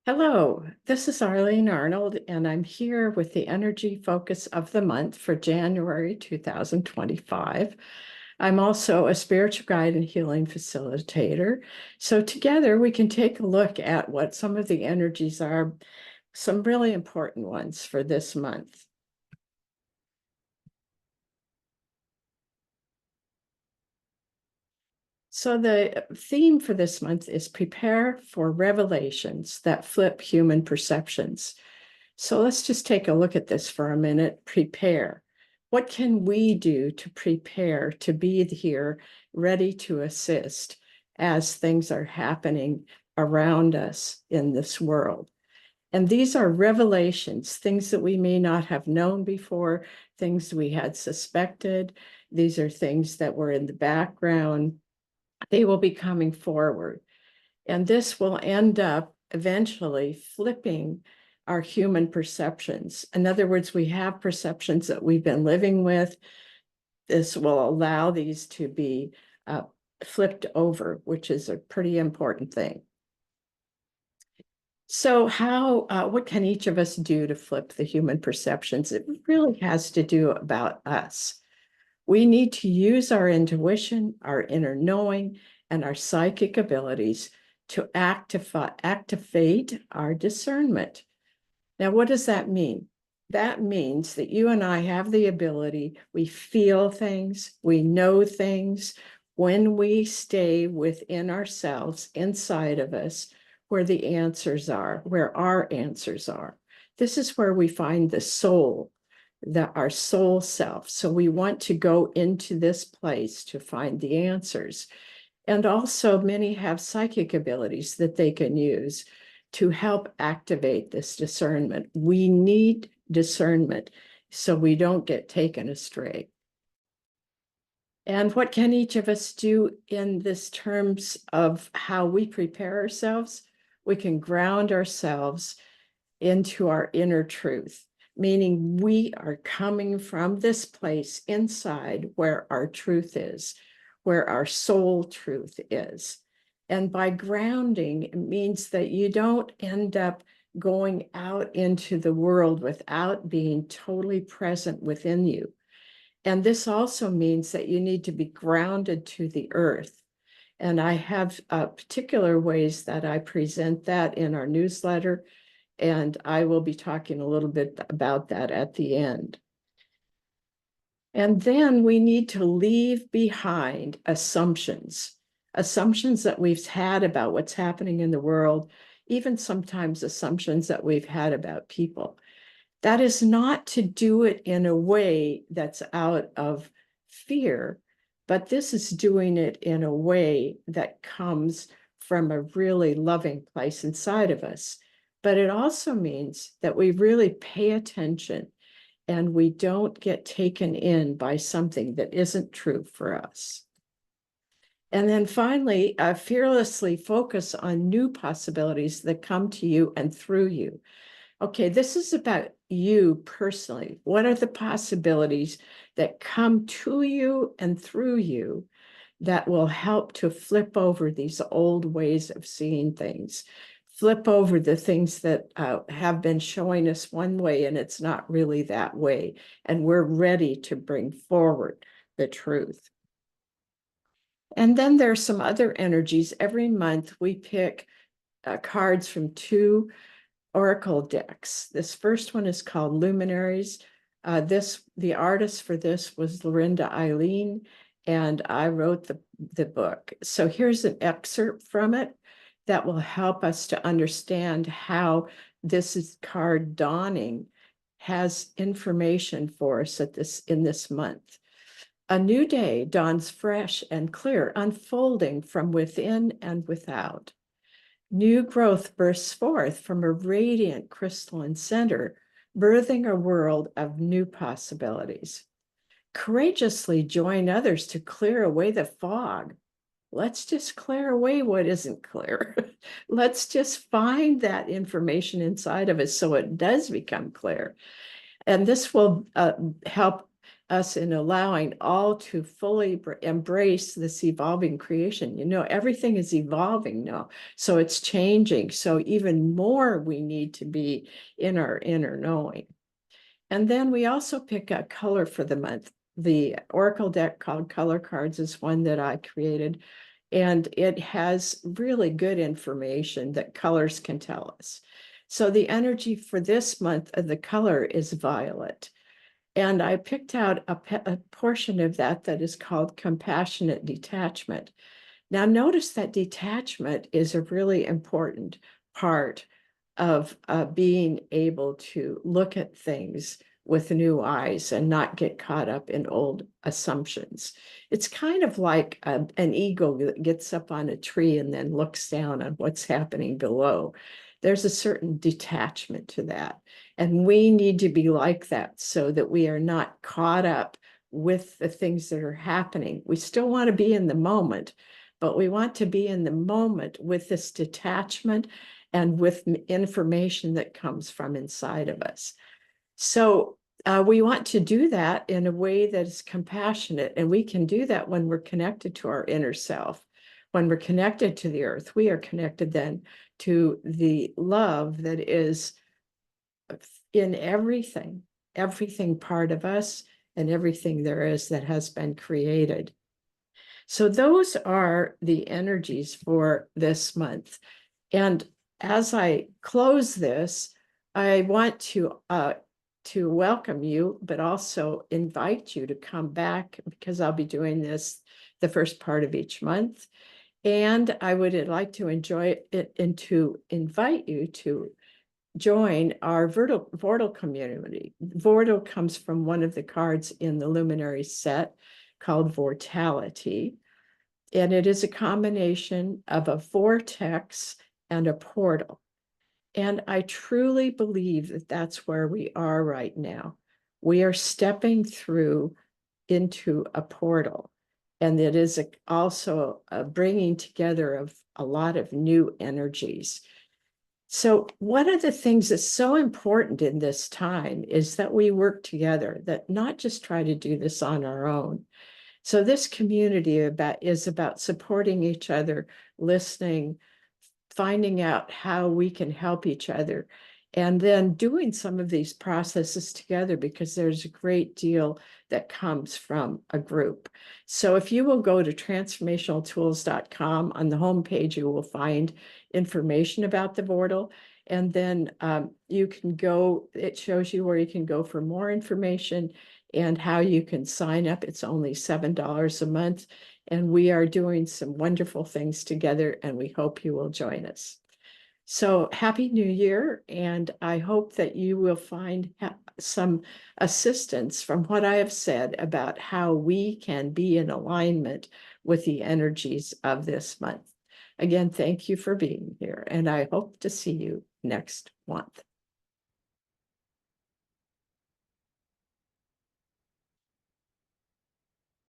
Hello, this is Arlene Arnold, and I'm here with the energy focus of the month for January 2025. I'm also a spiritual guide and healing facilitator. So together we can take a look at what some of the energies are, some really important ones for this month. So the theme for this month is prepare for revelations that flip human perceptions. So let's just take a look at this for a minute. Prepare. What can we do to prepare to be here, ready to assist as things are happening around us in this world? And these are revelations, things that we may not have known before, things we had suspected. These are things that were in the background. They will be coming forward. And this will end up eventually flipping our human perceptions. In other words, we have perceptions that we've been living with. This will allow these to be flipped over, which is a pretty important thing. So what can each of us do to flip the human perceptions? It really has to do about us. We need to use our intuition, our inner knowing, and our psychic abilities to activate our discernment. Now, what does that mean? That means that you and I have the ability, we feel things, we know things when we stay within ourselves, inside of us, where the answers are, where our answers are. This is where we find the soul, our soul self. So we want to go into this place to find the answers. And also many have psychic abilities that they can use to help activate this discernment. We need discernment so we don't get taken astray. And what can each of us do in this terms of how we prepare ourselves? We can ground ourselves into our inner truth, meaning we are coming from this place inside where our truth is, where our soul truth is. And by grounding, it means that you don't end up going out into the world without being totally present within you. And this also means that you need to be grounded to the earth. And I have particular ways that I present that in our newsletter, and I will be talking a little bit about that at the end. And then we need to leave behind assumptions that we've had about what's happening in the world, even sometimes assumptions that we've had about people. That is not to do it in a way that's out of fear, but this is doing it in a way that comes from a really loving place inside of us. But it also means that we really pay attention and we don't get taken in by something that isn't true for us. And then finally, fearlessly focus on new possibilities that come to you and through you. Okay, this is about you personally. What are the possibilities that come to you and through you that will help to flip over these old ways of seeing things? Flip over the things that have been showing us one way and it's not really that way. And we're ready to bring forward the truth. And then there's some other energies. Every month we pick cards from two oracle decks. This first one is called Luminaries. The artist for this was Lorinda Eileen, and I wrote the book. So here's an excerpt from it that will help us to understand how card Dawning has information for us in this month. A new day dawns fresh and clear, unfolding from within and without. New growth bursts forth from a radiant crystalline center, birthing a world of new possibilities. Courageously join others to clear away the fog. Let's just clear away what isn't clear. Let's just find that information inside of us so it does become clear. And this will help us in allowing all to fully embrace this evolving creation. You know, everything is evolving now, so it's changing. So even more we need to be in our inner knowing. And then we also pick a color for the month. The Oracle deck called Color Cards is one that I created, and it has really good information that colors can tell us. So the energy for this month of the color is violet. And I picked out a portion of that that is called compassionate detachment. Now, notice that detachment is a really important part of being able to look at things with new eyes and not get caught up in old assumptions. It's kind of like an eagle that gets up on a tree and then looks down on what's happening below. There's a certain detachment to that. And we need to be like that so that we are not caught up with the things that are happening. We still want to be in the moment, but we want to be in the moment with this detachment and with information that comes from inside of us. So we want to do that in a way that is compassionate, and we can do that when we're connected to our inner self. When we're connected to the earth, we are connected then to the love that is in everything part of us and everything there is that has been created. So those are the energies for this month. And as I close this, I want to welcome you, but also invite you to come back, because I'll be doing this the first part of each month. And I would like to enjoy it and to invite you to join our Vortal community. Vortal comes from one of the cards in the Luminary set called Vortality. And it is a combination of a vortex and a portal. And I truly believe that that's where we are right now. We are stepping through into a portal. And it is also a bringing together of a lot of new energies. So one of the things that's so important in this time is that we work together, that not just try to do this on our own. So this community is about supporting each other, listening, finding out how we can help each other, and then doing some of these processes together, because there's a great deal that comes from a group. So if you will go to transformationaltools.com, on the homepage, you will find information about the Vortal. And then you can go, it shows you where you can go for more information and how you can sign up. It's only $7 a month. And we are doing some wonderful things together, and we hope you will join us. So happy New Year, and I hope that you will find some assistance from what I have said about how we can be in alignment with the energies of this month. Again, thank you for being here, and I hope to see you next month.